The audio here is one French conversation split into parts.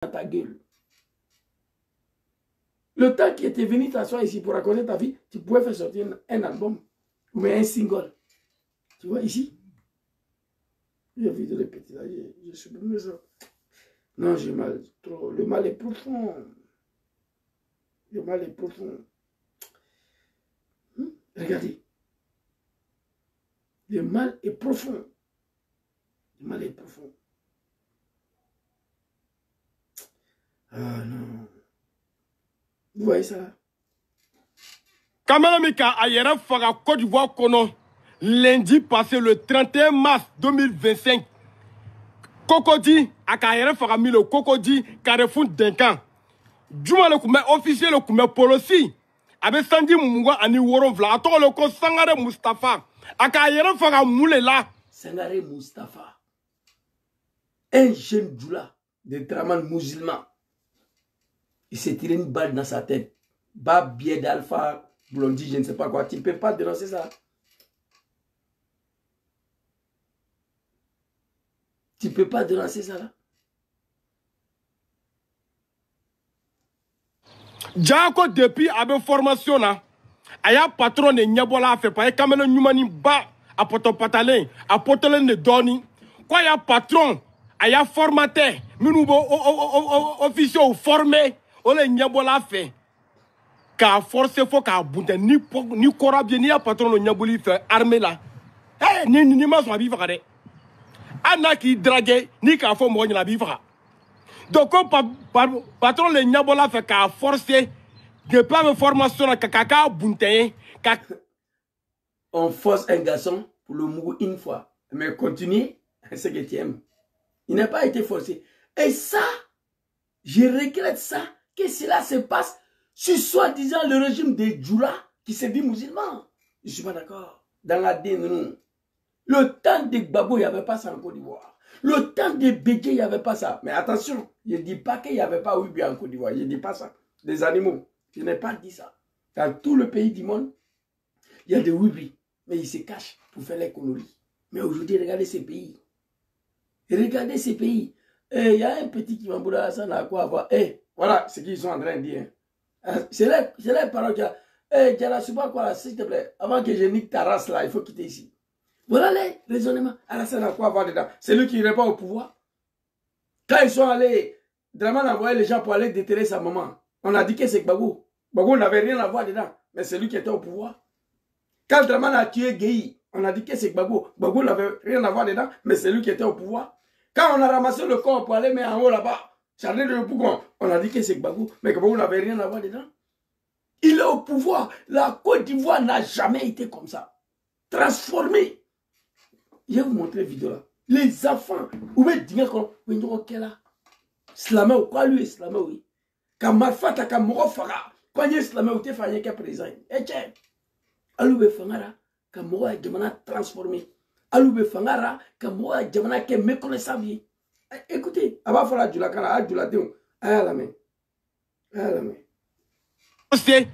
dans ta gueule. Le temps qui était venu t'asseoir ici pour raconter ta vie, tu pouvais faire sortir un album ou un single. Tu vois ici? J'ai vu les petits là, je supprime ça. Non, j'ai mal trop. Le mal est profond. Le mal est profond. Regardez. Le mal est profond. Le mal est profond. Ah non. Vous voyez ça là? Kamala Mika a yɛrɛ faga Côte d'Ivoire kɔnɔ lundi passé le 31 mars 2025. Cocody a k'a yɛrɛ faga min le Cocody Carrefour Denkan. Juma le kun bɛ officier le kun bɛ polosi. A bɛ sanji 27 a tɔgɔ le ko Sangare Mustapha. A k'a yɛrɛ faga mun le la? Sangare Mustapha. Un jeune doula de Draman musulman. Il s'est tiré une balle dans sa tête. Bas biais d'Alpha, Blondie, je ne sais pas quoi. Tu ne peux pas dénoncer ça. Tu ne peux pas dénoncer ça là. Jako depuis avec formation là, aya patron de Nyabola fait pas kamelo nyumani ba a poto patalen a potelen de doni. Quoi ya patron, aya formateur, minu bo officiel formé, o le Nyabola fait. Ka forcer faut ka bunte ni kora bien ni a patron de Nyaboli fait armée là. Eh ni ma so bi fakade. Ana ki draguer ni ka fo mo nyala bi faka. Donc, patron le Nyabola fait qu'à forcer de pas me formation à kaka bunte. On force un garçon pour le mourir une fois. Mais continue, ce que tu aimes. Il n'a pas été forcé. Et ça, je regrette ça, que cela se passe sur soi-disant le régime des Djoula qui se dit musulman. Je ne suis pas d'accord. Dans la dénonciation. Le temps de Gbagbo, il n'y avait pas ça en Côte d'Ivoire. Le temps de Bédié, il n'y avait pas ça. Mais attention, je ne dis pas qu'il n'y avait pas Ouibi en Côte d'Ivoire. Je ne dis pas ça. Des animaux. Je n'ai pas dit ça. Dans tout le pays du monde, il y a des Ouibi. Mais ils se cachent pour faire les conneries. Mais aujourd'hui, regardez ces pays. Regardez ces pays. Il y a un petit qui m'a boudé ça n'a quoi avoir. Voilà ce qu'ils sont en train de dire. C'est les paroles qui a. Diana, je sais pas quoi là, s'il te plaît. Avant que je nique ta race là, il faut quitter ici. Voilà les raisonnements. Alassane a quoi avoir dedans? C'est lui qui répond au pouvoir. Quand ils sont allés, Draman a envoyé les gens pour aller déterrer sa maman. On a dit que c'est Gbagbo. Gbagbo n'avait rien à voir dedans. Mais c'est lui qui était au pouvoir. Quand Draman a tué Gueye, on a dit que c'est Gbagbo. Gbagbo n'avait rien à voir dedans. Mais c'est lui qui était au pouvoir. Quand on a ramassé le corps pour aller mettre en haut là-bas, jardin de Pougon, on a dit que c'est Gbagbo. Mais Gbagbo n'avait rien à voir dedans. Il est au pouvoir. La Côte d'Ivoire n'a jamais été comme ça. Transformée. Je vais vous montrer la vidéo là. Les enfants, où est dire qu'on est là? Slamé ou quoi lui, slamé oui. Quand ma femme a quand mon fara, quand il est slamé ou t'es fait un présent. Et tiens, Aloube Fangara, quand moi je transformé. Aloube Fangara, quand moi je m'en méconnaissable. Écoutez, avant de faire du lacana, du latéo, à la main. À la main. C'est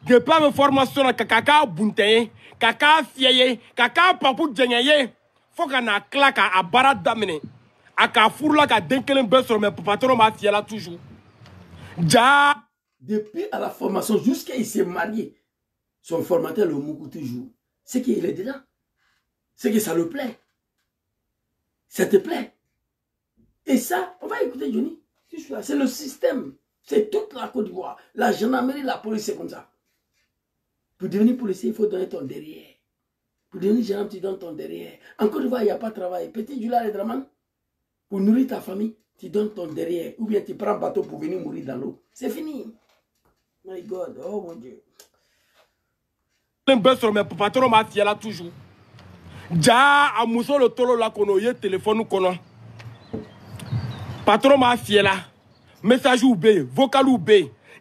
de pas me formation à kaka bunte, kaka fieye, kaka papou djengaye. Faut qu'on a claque à barat d'amener. À Kafourla, à Denkelen Besson, mais patron m'a fié là toujours. Ja. Depuis à la formation, jusqu'à il s'est marié, son formateur le Mougou toujours. C'est qu'il est dedans. C'est que ça le plaît. Ça te plaît. Et ça, on va écouter Johnny. C'est le système. C'est toute la Côte d'Ivoire. La gendarmerie, la police, c'est comme ça. Pour devenir policier, il faut donner ton derrière. Pour devenir gendarme, tu donnes ton derrière. En Côte d'Ivoire, il n'y a pas de travail. Petit Djoula et Draman, pour nourrir ta famille, tu donnes ton derrière. Ou bien tu prends un bateau pour venir mourir dans l'eau. C'est fini. My God, oh mon Dieu. Le Besson, mais patron m'a fié là toujours. Ja, à Mousso le tolo là, qu'on a téléphone ou qu'on a. Patron m'a fié là. Message ou B, vocal ou B.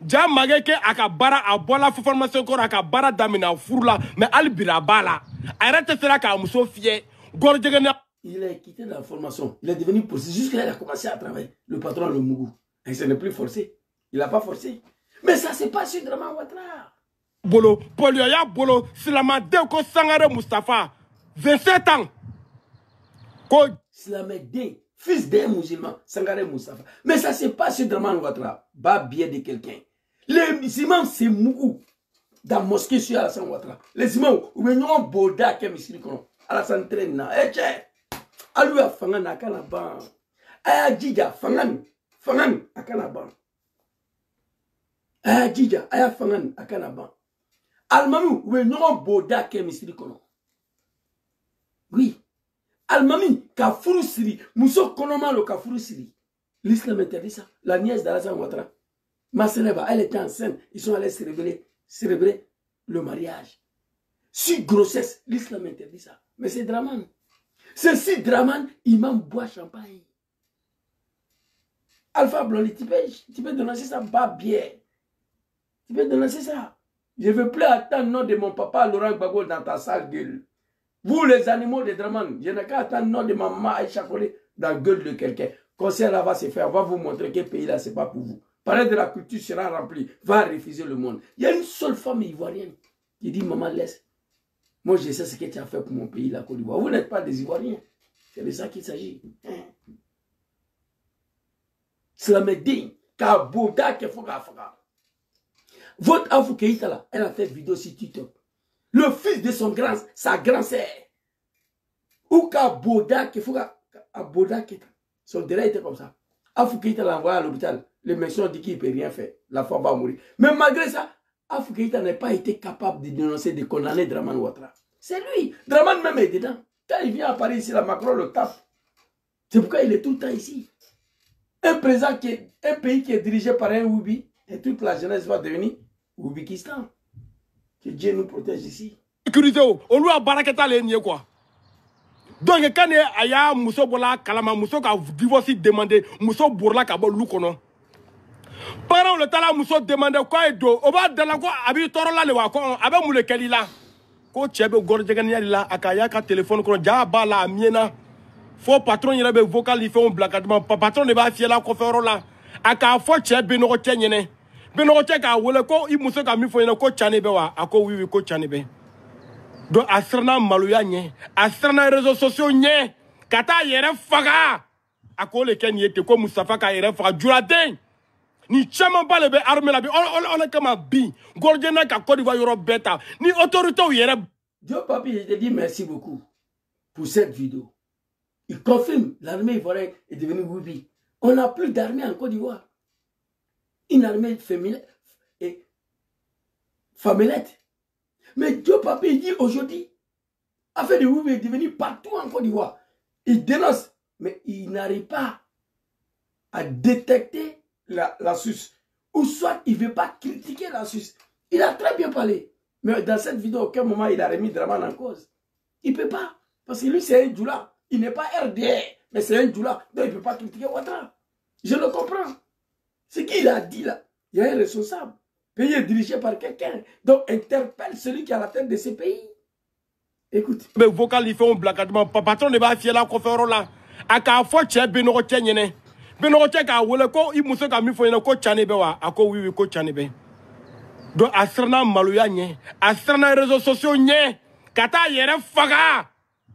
Ja mageke akabara abola formation ko akabara damina furla mais albira bala arrête cela ka muso fier gorjegena. Il a quitté la formation, il est devenu policier jusqu'à là il a commencé à travailler le patron le Mougou et ce n'est plus forcé, il n'a pas forcé mais ça c'est pas sur Draman Ouattara bolo polioya bolo Silamade ko Sangare Mustapha 27 ans ko Silamade fils d'un musulman, Sangaré Moustapha. Mais ça se passe sur Draman Ouattara, bas biais de quelqu'un. Les imams, c'est Mougou. Dans la mosquée sur Alassane Ouattara. Les imams, ou bien nous, Boda, qui est misiri kono. Alassane traîne. Eh, tiens. Alou a fangan à Kanaban. Aya Djidja, fangan. Fangan à Kanaban. Aya Djidja, aya fangan à Kanaban. Almamou, ou bien nous, Boda, qui est misiri kono. Oui. Almami, Kafuru Siri, Mousso Konoma le Kafuru Siri. L'islam interdit ça. La nièce d'Alassane Ouattara, Maseleva, elle était enceinte. Ils sont allés célébrer le mariage. Sur grossesse, l'islam interdit ça. Mais c'est Draman. C'est si Draman, imam boit champagne. Alpha Blondy, tu peux dénoncer ça, pas bien. Tu peux dénoncer ça. Je ne veux plus attendre le nom de mon papa Laurent Gbagbo dans ta sale gueule. Vous, les animaux de Draman, je n'ai qu'à attendre le nom de maman Aïcha Kole dans la gueule de quelqu'un. Concert là va se faire, on va vous montrer quel pays là, ce n'est pas pour vous. Parler de la culture sera rempli, va refuser le monde. Il y a une seule femme ivoirienne qui dit, maman, laisse. Moi, je sais ce que tu as fait pour mon pays, la Côte d'Ivoire. Vous n'êtes pas des Ivoiriens. C'est de ça qu'il s'agit. Cela me dit qu'à Boda, qu'il faut faire. Votre Afoukeïta là, elle a fait vidéo sur TikTok. Le fils de sa grand-sœur. Ou qu'à Boda, qu'il faut à Boda, son délai était comme ça. Afoukeïta l'a envoyé à l'hôpital. Les médecins ont dit qu'il ne peut rien faire. La femme va mourir. Mais malgré ça, Afoukeïta n'a pas été capable de dénoncer, de condamner Draman Ouattara. C'est lui. Draman même est dedans. Quand il vient à Paris ici, la Macron le tape. C'est pourquoi il est tout le temps ici. Un pays qui est dirigé par un Woubi, et toute la jeunesse va devenir Woubikistan. Que Dieu nous protège ici. Sécurité, on lui a baraketa les niais quoi. Donc quand il y a Mousso Bola Kalama, Mousso qui a divorcé demandé, Mousso Bourla qui a bon loukono. Pendant le temps là, Mousso demandé quoi et do. On va dans la quoi, avec Torola le wako, avec Moule Kelila. Ko Tchebe Gorjegania là, Akaya ka téléphone kono, Djaba la miena. Faut patron y avait vocal, il fait un blacadement. Patron ne va fier la conférence là. Aka faut Tchebe no tienne. Beno ka wole ko I Mousso ka mi fo ko Tchane bewa, ako oui ko Tchane be. Donc asrana maluya nye, asrana réseaux sociaux nye, kata yere faga. Ako le ken yete ko Moustapha ka yere faga juraden. Ni chama ba le be armée la be on est comme bi. Gorgena ka Côte d'Ivoire Europe beta. Ni autorité ou yere. Dieu papi, je te dis merci beaucoup pour cette vidéo. Il confirme l'armée ivoirienne est devenue Woubi. On n'a plus d'armée en Côte d'Ivoire. Une armée féminine et femmelette. Mais Dieu papi il dit aujourd'hui, affaire de Woubi est devenue partout en Côte d'Ivoire. Il dénonce, mais il n'arrive pas à détecter la Suisse. Ou soit il ne veut pas critiquer la Suisse. Il a très bien parlé. Mais dans cette vidéo, à aucun moment il a remis Draman en cause. Il ne peut pas. Parce que lui, c'est un Djoula. Il n'est pas RDR, mais c'est un Djoula. Donc il ne peut pas critiquer Ouattara. Je le comprends. Ce qu'il a dit là, il y a un responsable. Le pays est dirigé par quelqu'un. Donc interpelle celui qui est à la tête de ce pays. Écoute. Mais vocal, il fait un blacadement. Patron ne va fier la conférence là. Aka faut Tchebe Beno tienne. Beno ka wole ko I Mousso ka mi fo ko Tchane bewa, ako oui ko Tchane be. Donc asrana maluya nye, asrana réseaux sociaux nye, kata yere faga.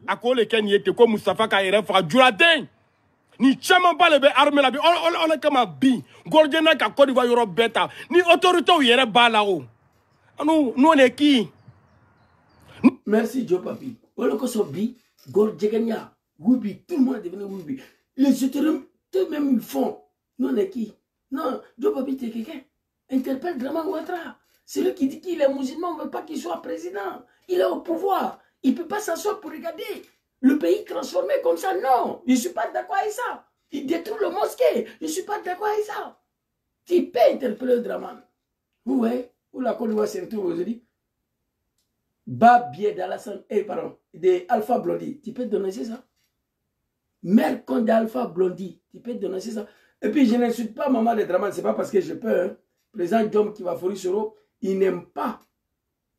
Ako le ken yete ko Moustapha ka yere faga juraden. Ni chama ba le be armée la be on est comme bi. Gorgena ka Côte d'Ivoire Europe beta. Ni autorité ou yere ba là haut. Nous on est qui? Merci Joe Papi. On le connaît bi, Gorgena, Woubi, tout le monde est devenu Woubi. Les autorités eux-mêmes ils font. Nous on est qui? Non, Joe Papi t'es quelqu'un. Interpelle Draman Ouattara. C'est lui qui dit qu'il est musulman, on ne veut pas qu'il soit président. Il est au pouvoir. Il ne peut pas s'asseoir pour regarder le pays transformé comme ça. Non, je ne suis pas d'accord avec ça. Il détruit le mosquée. Je ne suis pas d'accord avec ça. Tu peux interpeller Draman. Vous voyez, où la Côte d'Ivoire se retrouve aujourd'hui. Babier d'Alassane, pardon, de Alpha Blondy. Tu peux dénoncer ça. Mère Condé Alpha Blondy. Tu peux dénoncer ça. Et puis je n'insulte pas maman de Draman. Ce n'est pas parce que je peux. Hein. Président Diom qui va fournir sur il n'aime pas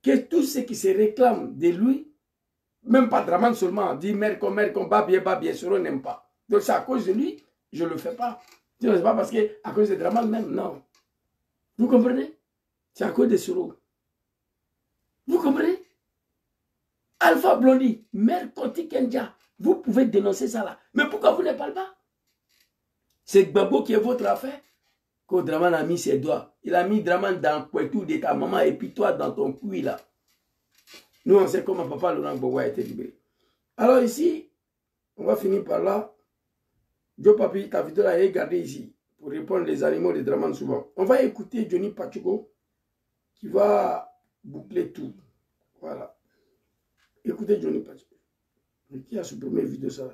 que tous ceux qui se réclament de lui, même pas Draman seulement, dit mère comme Babier, Soro n'aime pas. Donc c'est à cause de lui, je ne le fais pas. Ce n'est pas parce que à cause de Draman même, non. Vous comprenez? C'est à cause de Soro. Vous comprenez? Alpha Blondy, mère Conti Kendia, vous pouvez dénoncer ça là. Mais pourquoi vous ne parlez pas? C'est Gbagbo qui est votre affaire. Quand Draman a mis ses doigts, il a mis Draman dans le poitou de ta maman et puis toi dans ton cuit là. Nous, on sait comment papa Laurent Gbagbo a été libéré. Alors ici, on va finir par là. Joe Papi, ta vidéo là est gardée ici pour répondre les animaux de Draman souvent. On va écouter Johnny Pachuco qui va boucler tout. Voilà. Écoutez Johnny Pachuco. Qui a supprimé la vidéo ça là?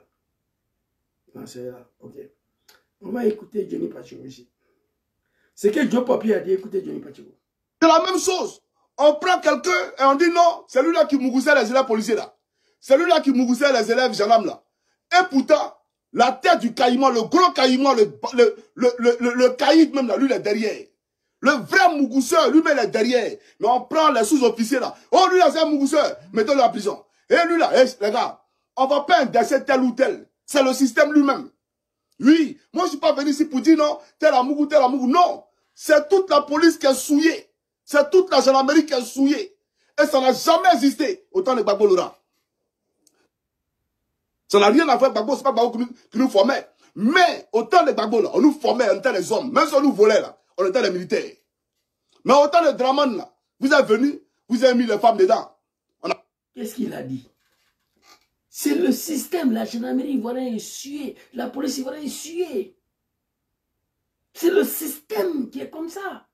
Non, c'est là. Ok. On va écouter Johnny Pachuco ici. C'est que Joe Papi a dit, écoutez Johnny Pachuco. C'est la même chose. On prend quelqu'un et on dit non, c'est lui là qui mougoussait les élèves policiers là. C'est lui là qui mougoussait les élèves gendarmes là. Et pourtant, la tête du caïman, le gros caïman, le caïd même là, lui il est derrière. Le vrai mougousseur, lui-même il est derrière. Mais on prend les sous-officiers là. Oh lui là c'est un mougousseur, mettons-le en prison. Et lui là, les gars, on va pas indexer tel ou tel. C'est le système lui-même. Oui, moi je suis pas venu ici pour dire non, tel amougou, non. C'est toute la police qui est souillée. C'est toute la gendarmerie qui est souillée. Et ça n'a jamais existé autant de Gbagbo Laurent. Ça n'a rien à faire avec Gbagbo, c'est pas Gbagbo qui nous formait. Mais autant de Gbagbo là, on nous formait, on était les hommes. Même si on nous volait là, on était les militaires. Mais autant de Draman là, vous êtes venus, vous avez mis les femmes dedans. Qu'est-ce qu'il a dit? C'est le système, la gendarmerie ivoirienne est suée, la police ivoirienne est suée. C'est le système qui est comme ça.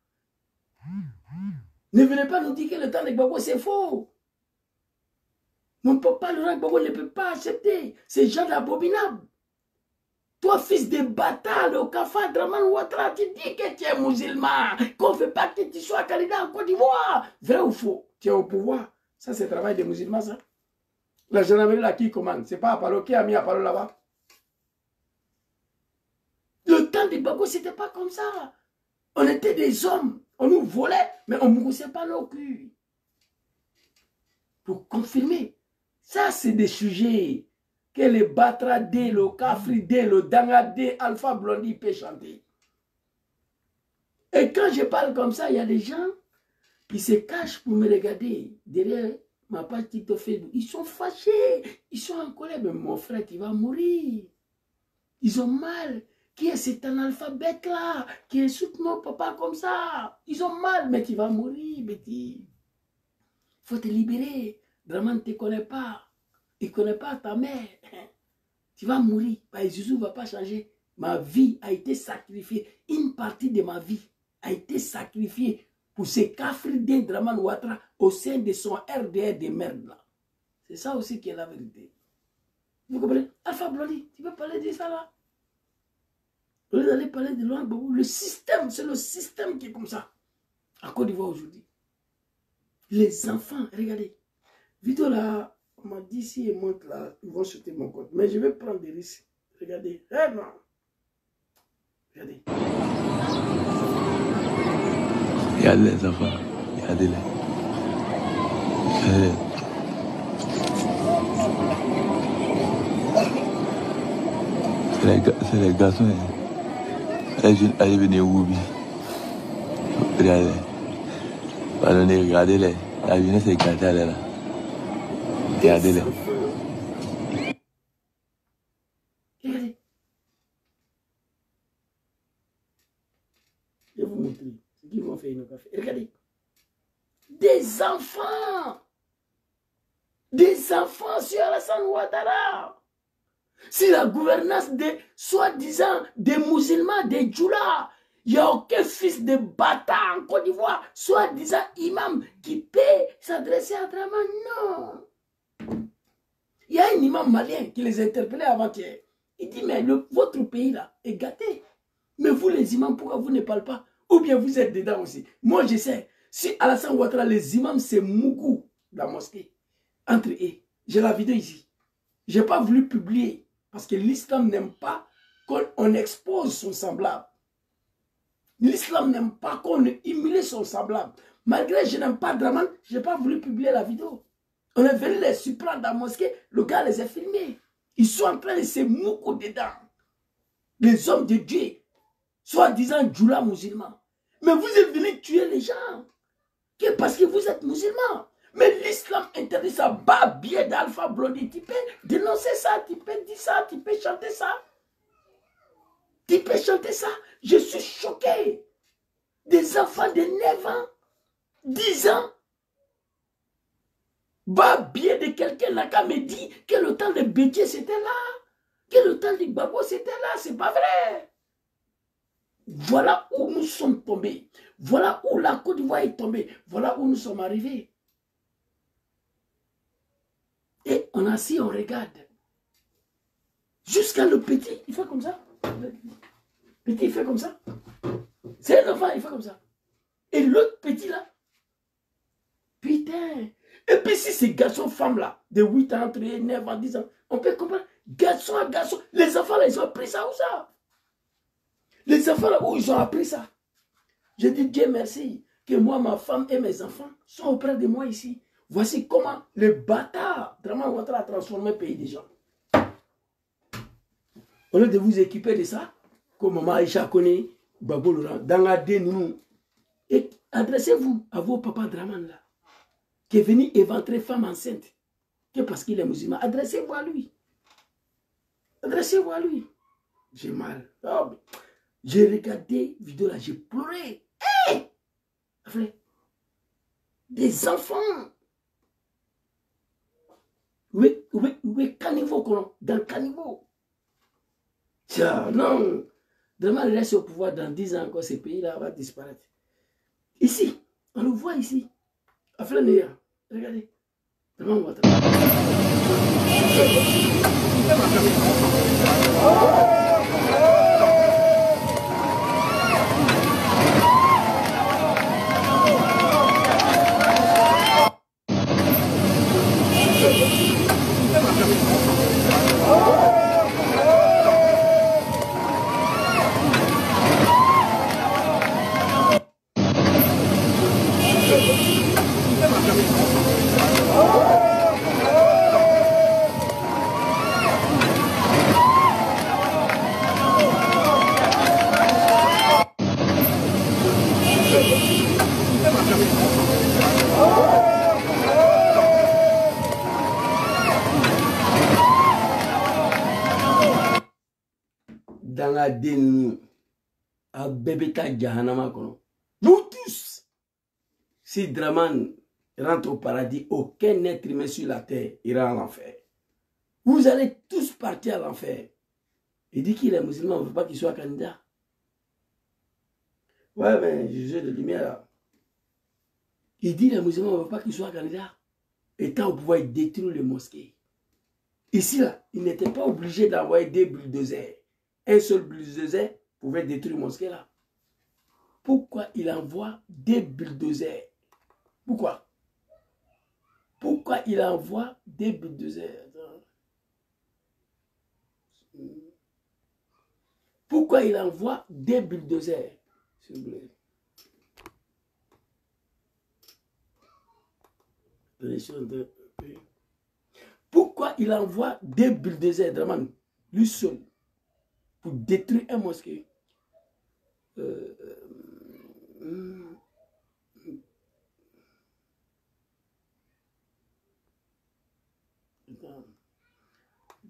Ne venez pas nous dire que le temps de Gbagbo c'est faux. Mon papa Laurent Gbagbo ne peut pas accepter ces gens abominables. Toi, fils de bâtard, le Kafa Draman Ouattara, tu dis que tu es musulman, qu'on ne veut pas que tu sois candidat en Côte d'Ivoire. Vrai ou faux? Tu es au pouvoir. Ça, c'est le travail des musulmans, ça. La gendarmerie là qui commande. C'est pas Apollo qui a mis Apollo là-bas. Le temps de Gbagbo, c'était pas comme ça. On était des hommes. On nous volait, mais on ne moussait pas nos culs. Pour confirmer. Ça, c'est des sujets que le Batra D, le Kafri D, le Danga D, Alpha Blondie peut chanter. Et quand je parle comme ça, il y a des gens qui se cachent pour me regarder derrière ma page TikTok Facebook. Ils sont fâchés, ils sont en colère. Mais mon frère, tu vas mourir. Ils ont mal. Qui est cet analphabète là qui insulte mon papa comme ça? Ils ont mal, mais tu vas mourir, Betty. Il faut te libérer. Draman ne te connaît pas. Il ne connaît pas ta mère. Tu vas mourir. Jésus ne va pas changer. Ma vie a été sacrifiée. Une partie de ma vie a été sacrifiée pour ce Kafridin Draman Ouattara au sein de son RDR de merde là. C'est ça aussi qui est la vérité. Vous comprenez? Alpha Blondie, tu peux parler de ça là? Vous allez parler de Laurent Gbagbo. Le système, c'est le système qui est comme ça. À Côte d'Ivoire aujourd'hui. Les enfants, regardez. Vidéo là, on m'a dit si et monte là, ils vont sauter mon compte. Mais je vais prendre des risques. Regardez. Eh non. Regardez. Regardez les enfants. Regardez-les. C'est les garçons. Allez venir Woubi. Regardez. Pardonnez, regardez-les. La jeunesse est gâtée là. Regardez-les. Regardez. Je vais vous montrer ce qu'ils vont faire une café. Regardez. Des enfants. Des enfants sur Alassane Ouattara. Si la gouvernance des soi-disant des musulmans, des djoulas, il n'y a aucun fils de bâtard en Côte d'Ivoire, soi-disant imam, qui peut s'adresser à Draman. Non. Il y a un imam malien qui les interpellait avant-hier. Il dit, mais votre pays là est gâté. Mais vous les imams, pourquoi vous ne parlez pas? Ou bien vous êtes dedans aussi. Moi je sais, si Alassane Ouattara, les imams, c'est Mougou, la mosquée, entre eux. J'ai la vidéo ici. Je n'ai pas voulu publier. Parce que l'islam n'aime pas qu'on expose son semblable. L'islam n'aime pas qu'on humilie son semblable. Malgré que je n'aime pas Draman, je n'ai pas voulu publier la vidéo. On est venu les surprendre dans la mosquée, le gars les a filmés. Ils sont en train de se moucou dedans. Les hommes de Dieu, soi-disant djoula musulmans. Mais vous êtes venus tuer les gens. Parce que vous êtes musulmans. Mais l'islam interdit ça. Bas biais d'Alpha Blondie. Tu peux dénoncer ça, tu peux dire ça, tu peux chanter ça. Tu peux chanter ça? Je suis choqué. Des enfants de 9 ans, 10 ans. Bah, bien de quelqu'un là qui me dit que le temps de Bétier c'était là. Que le temps de Gbagbo c'était là. C'est pas vrai. Voilà où nous sommes tombés. Voilà où la Côte d'Ivoire est tombée. Voilà où nous sommes arrivés. Et on assis, on regarde. Jusqu'à le petit, il fait comme ça. Le petit, il fait comme ça. C'est un enfant, il fait comme ça. Et l'autre petit là. Putain. Et puis si ces garçons-femmes là, de 8 ans, entre 9 ans, 10 ans, on peut comprendre. Garçon à garçon. Les enfants là, ils ont appris ça où ça? Les enfants là, où ils ont appris ça? Je dis Dieu merci que moi, ma femme et mes enfants sont auprès de moi ici. Voici comment le bâtard Draman Ouattara a transformé le pays des gens. Au lieu de vous équiper de ça, comme maman Aïcha connaît, Gbagbo Laurent, dans la dénou, et adressez-vous à vos papas Draman là, qui est venu éventrer femme enceinte, que parce qu'il est musulman, adressez-vous à lui. Adressez-vous à lui. J'ai mal. Oh, j'ai regardé la vidéo là, j'ai pleuré. Hey! Des enfants. Oui, caniveau, dans le caniveau. Tiens, non. Vraiment, il reste au pouvoir dans 10 ans encore, ce pays-là va disparaître. Ici, on le voit ici. Aflanéa, regardez. Vraiment, on va dans la dénou, à Bébéta Djahanama, nous tous, si Draman rentre au paradis, aucun être humain sur la terre ira en enfer. Vous allez tous partir à l'enfer. Il dit qu'il est musulman, on ne veut pas qu'il soit candidat. Ouais, mais Jésus de lumière là. Il dit les musulmans, on ne veut pas qu'il soit candidat. Étant au pouvoir, il détruit les mosquées. Ici, là, il n'était pas obligé d'envoyer des bulldozers. Un seul bulldozer pouvait détruire les mosquées là. Pourquoi il envoie des bulldozers? Pourquoi? Pourquoi il envoie des bulldozers? Pourquoi il envoie des bulldozers? S'il vous plaît. Pourquoi il envoie des bulldozers, Draman, lui seul, pour détruire un mosquée?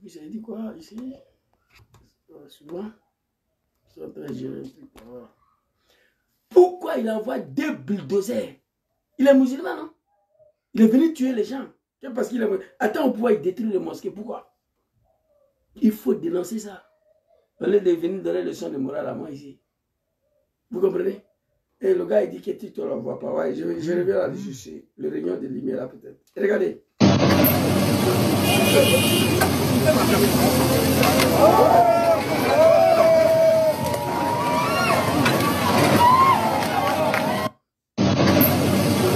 J'ai dit quoi ici? Souvent, pourquoi il envoie des bulldozers? Il est musulman, non? Il est venu tuer les gens. Parce qu'il est... Attends, on pourrait détruire les mosquées. Pourquoi? Il faut dénoncer ça. On est venir donner le leçon de morale à moi ici. Vous comprenez? Et le gars, il dit que tu ne l'envoies pas. Ouais, je reviens là-dessus. Le réunion de lumière là, peut-être. Regardez.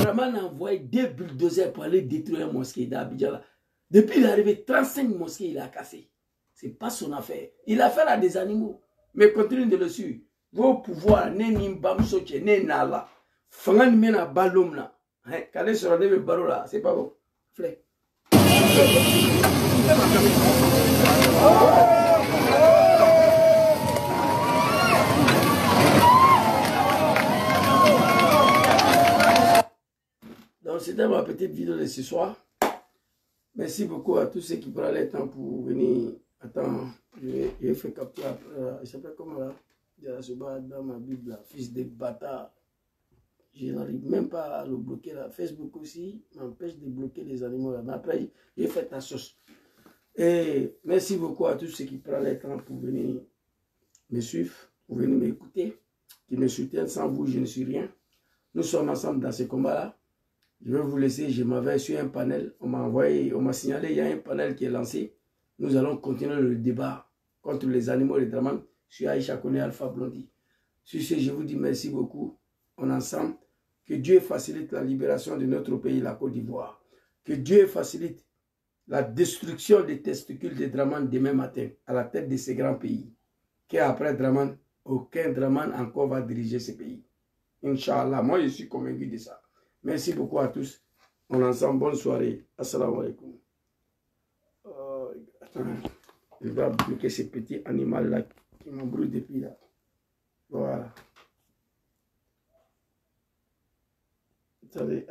Draman a envoyé des bulldozers pour aller détruire la mosquée d'Abidjan. Depuis il est arrivé, 35 mosquées il a cassé. Ce n'est pas son affaire. Il a fait à des animaux. Mais continue de le suivre. Vos pouvoirs, ne nimbam soche, ne nala. Fangan mena balom na. Quand il sera le baro là, c'est pas bon. Flé. Donc c'était ma petite vidéo de ce soir. Merci beaucoup à tous ceux qui prennent le temps pour venir Attends, j'ai fait capture après. Il s'appelle comment là? Dans ma Bible, là, fils de bâtard. Je n'arrive même pas à le bloquer là. Facebook aussi m'empêche de bloquer les animaux là. Mais après, j'ai fait ta sauce. Et merci beaucoup à tous ceux qui prennent le temps pour venir me suivre, pour venir m'écouter, qui me soutiennent. Sans vous, je ne suis rien. Nous sommes ensemble dans ce combat-là. Je vais vous laisser. Je m'avais sur un panel. On m'a signalé, il y a un panel qui est lancé. Nous allons continuer le débat contre les animaux et les Draman sur Aïcha Kone Alpha Blondy. Sur ce, je vous dis merci beaucoup. On est ensemble. Que Dieu facilite la libération de notre pays, la Côte d'Ivoire. Que Dieu facilite la destruction des testicules de Draman demain matin, à la tête de ces grands pays. Qu'après Draman, aucun Draman encore va diriger ce pays. Inch'Allah, moi je suis convaincu de ça. Merci beaucoup à tous. On est ensemble. Bonne soirée. Assalamu alaikum. Je dois bloquer ces petits animaux-là qui m'embrouillent depuis là. Voilà. Attendez.